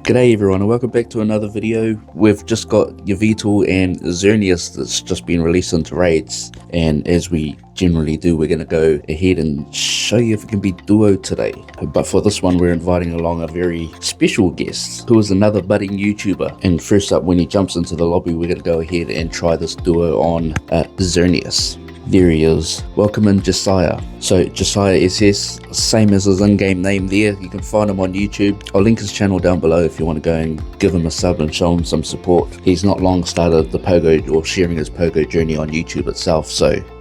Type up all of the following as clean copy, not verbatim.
G'day everyone and welcome back to another video. We've just got Yveltal and Xerneas that's just been released into raids, and as we generally do, we're going to go ahead and show you if it can be duo today. But for this one we're inviting along a very special guest who is another budding YouTuber, and first up, when he jumps into the lobby, we're going to go ahead and try this duo on Xerneas. There he is. Welcome in, Jessiah. So Jessiah SS, same as his in-game name there. You can find him on YouTube. I'll link his channel down below if you want to go and give him a sub and show him some support. He's not long started the Pogo or sharing his Pogo journey on YouTube itself,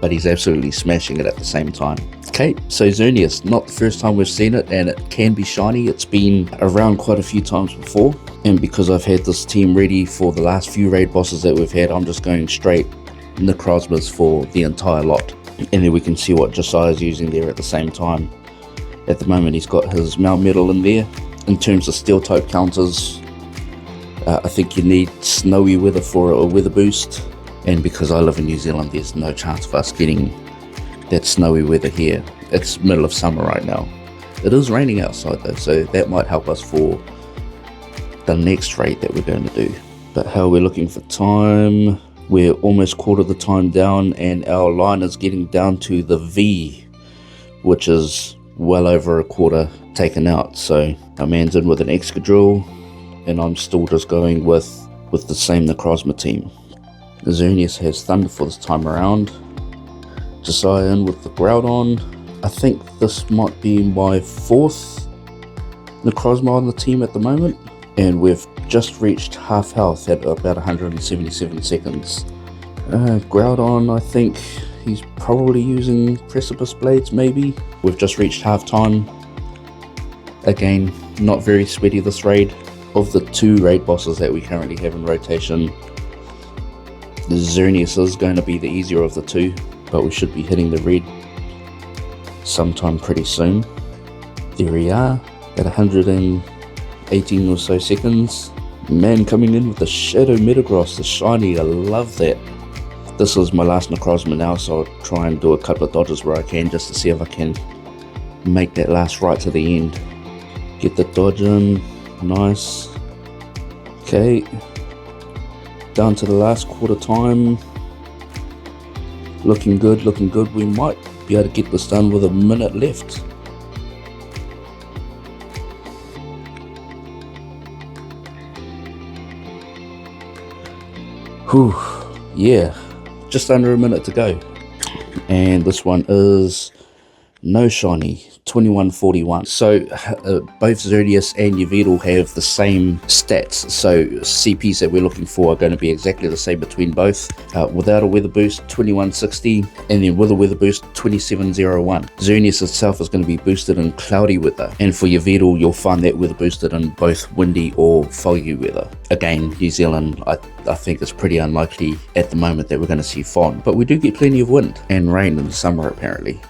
but he's absolutely smashing it at the same time. Okay, so Xerneas, not the first time we've seen it, and it can be shiny. It's been around quite a few times before, and because I've had this team ready for the last few raid bosses that we've had, I'm just going straight necrozmas for the entire lot, and then we can see what Josiah's using there at the same time. At the moment he's got his Mount Metal in there. In terms of steel type counters, I think you need snowy weather for a weather boost, and because I live in New Zealand there's no chance of us getting that snowy weather here. It's middle of summer right now. It is raining outside though, so that might help us for the next raid that we're going to do. But how are we looking for time? We're almost quarter the time down, and our line is getting down to the V, which is well over a quarter taken out. So our man's in with an Excadrill, and I'm still just going with the same necrozma team. Xerneas has Thunder for this time around. Jessiah in with the Groudon. I think this might be my fourth necrozma on the team at the moment, and we've just reached half health at about 177 seconds. Groudon, I think he's probably using Precipice Blades maybe. We've just reached half time. Again, not very sweaty this raid. Of the two raid bosses that we currently have in rotation, the Xerneas is going to be the easier of the two, but we should be hitting the red sometime pretty soon. There we are at 118 or so seconds. Man coming in with the Shadow Metagross, the shiny. I love that. This is my last necrozma now, so I'll try and do a couple of dodges where I can, just to see if I can make that last right to the end. Get the dodge in. Nice. Okay, down to the last quarter time. Looking good, looking good. We might be able to get this done with a minute left. Whew, yeah, just under a minute to go, and this one is no shiny, 2141. So both Xerneas and Yveltal have the same stats, so CPs that we're looking for are going to be exactly the same between both. Without a weather boost, 2160, and then with a weather boost, 2701. Xerneas itself is going to be boosted in cloudy weather, and for Yveltal you'll find that weather boosted in both windy or foggy weather. Again, New Zealand, I think it's pretty unlikely at the moment that we're going to see fog, but we do get plenty of wind and rain in the summer apparently.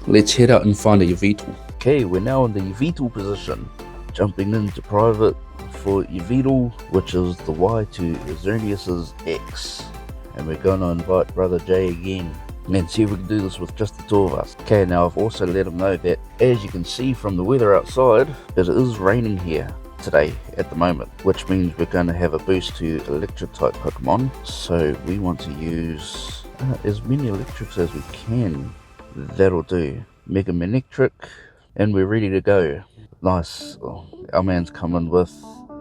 Let's head out and find a Yveltal. Okay, we're now in the Yveltal position. Jumping into private for Yveltal, which is the Y to Xerneas' X. And we're going to invite Brother J again, and see if we can do this with just the two of us. Okay, now I've also let him know that, as you can see from the weather outside, it is raining here today at the moment, which means we're going to have a boost to electric type Pokemon. So we want to use as many electrics as we can. That'll do. Mega Manectric, and we're ready to go. Nice. Oh, our man's coming with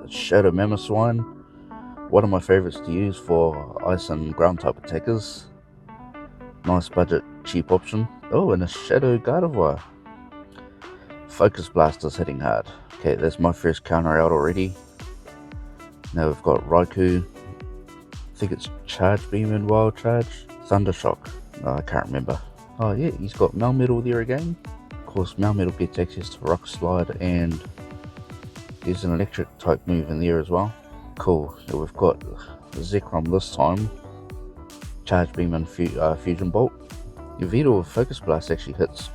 Shadow Mamoswine, one of my favorites to use for ice and ground type attackers. Nice budget, cheap option. Oh, and a Shadow Gardevoir. Focus Blaster's hitting hard. Okay, that's my first counter out already. Now we've got Raikou. I think it's Charge Beam and Wild Charge. Thundershock. No, I can't remember. Oh yeah, he's got Melmetal there again. Of course, Melmetal gets access to Rock Slide, and there's an electric type move in there as well. Cool. So we've got Zekrom this time. Charge Beam and Fusion Bolt. Yveltal with Focus Blast actually hits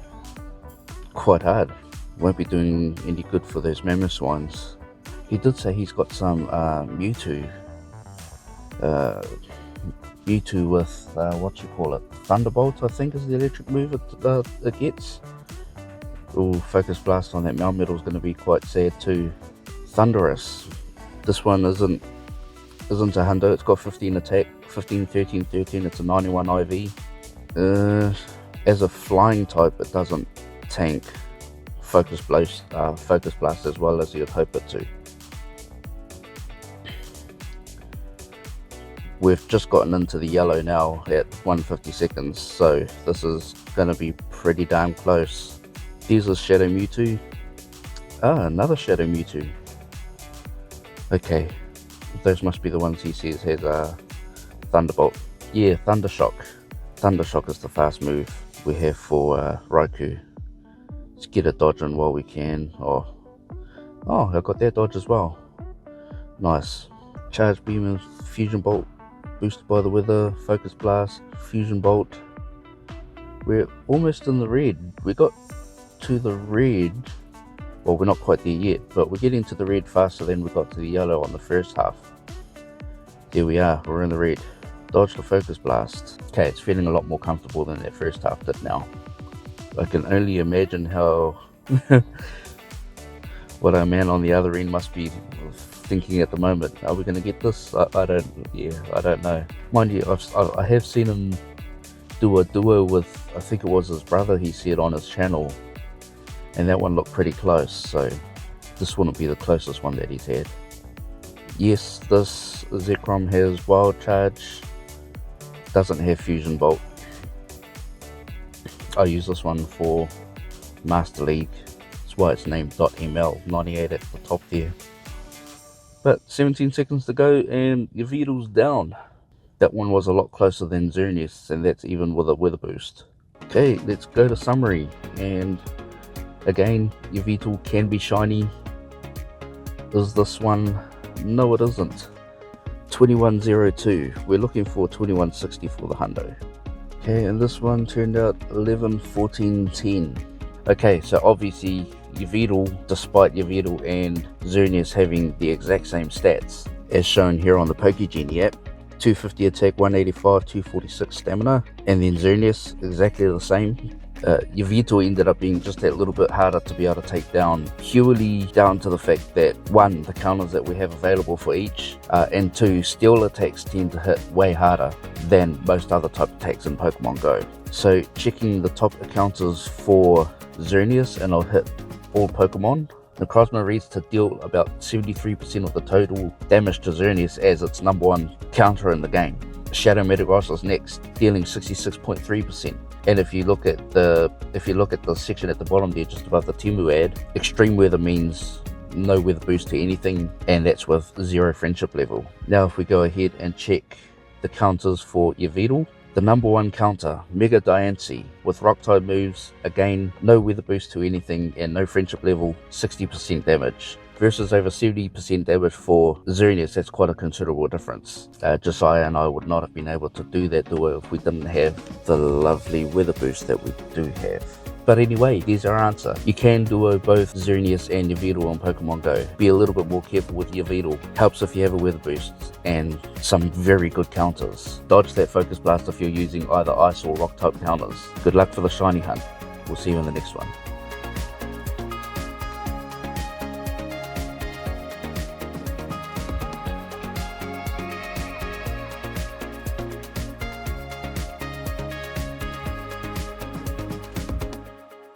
quite hard. Won't be doing any good for those Mamoswines. He did say he's got some Mewtwo with what you call it, Thunderbolt I think is the electric move it gets. Oh, Focus Blast on that Melmetal is going to be quite sad too. Thunderous This one isn't a hundo. It's got 15 attack, 15, 13, 13. It's a 91 IV. As a flying type, it doesn't tank focus blast as well as you'd hope it to. We've just gotten into the yellow now at 150 seconds, so this is going to be pretty damn close. Here's a Shadow Mewtwo. Another Shadow Mewtwo. Okay, those must be the ones he says has a Thunderbolt. Yeah, Thundershock. Thundershock is the fast move we have for Raikou. Let's get a dodge in while we can. Oh, I got that dodge as well. Nice. Charge Beam and Fusion Bolt, boosted by the weather. Focus Blast, Fusion Bolt. We're almost in the red. We got to the red. Well, we're not quite there yet, but we're getting to the red faster than we got to the yellow on the first half. There we are, we're in the red. Dodge the Focus Blast. Okay, it's feeling a lot more comfortable than that first half did now. I can only imagine how what our man on the other end must be thinking at the moment. Are we going to get this? I don't know. Mind you, I have seen him do a duo with, I think it was his brother, he said on his channel, and that one looked pretty close, so this wouldn't be the closest one that he's had. Yes, this Zekrom has Wild Charge, doesn't have Fusion Bolt. I use this one for Master League. That's why it's named .ml, 98 at the top there. But 17 seconds to go and Yveltal's down. That one was a lot closer than Xerneas, and that's even with a weather boost. Okay, let's go to summary. And again, Yveltal can be shiny. Is this one? No, it isn't. 2102. We're looking for 2160 for the hundo. Okay, and this one turned out 11, 14, 10. Okay, so obviously Yveltal, despite Yveltal and Xerneas having the exact same stats as shown here on the Pokegenie app, 250 attack, 185, 246 stamina, and then Xerneas exactly the same. Yveltal ended up being just that little bit harder to be able to take down, purely down to the fact that 1, the counters that we have available for each, and 2, steel attacks tend to hit way harder than most other type attacks in Pokemon Go. So checking the top counters for Xerneas, and I'll hit all Pokemon. Necrozma reads to deal about 73% of the total damage to Xerneas as its #1 counter in the game. Shadow Metagross is next, dealing 66.3%. And if you look at the section at the bottom there, just above the Temu ad, extreme weather means no weather boost to anything, and that's with 0 friendship level. Now if we go ahead and check the counters for Yveltal, the #1 counter, Mega Diancie, with rock type moves, again no weather boost to anything and no friendship level, 60% damage. Versus over 70% damage for Xerneas. That's quite a considerable difference. Jessiah and I would not have been able to do that duo if we didn't have the lovely weather boost that we do have. But anyway, there's our answer. You can duo both Xerneas and Yveltal on Pokemon Go. Be a little bit more careful with Yveltal. Helps if you have a weather boost and some very good counters. Dodge that Focus Blast if you're using either ice or rock type counters. Good luck for the shiny hunt. We'll see you in the next one.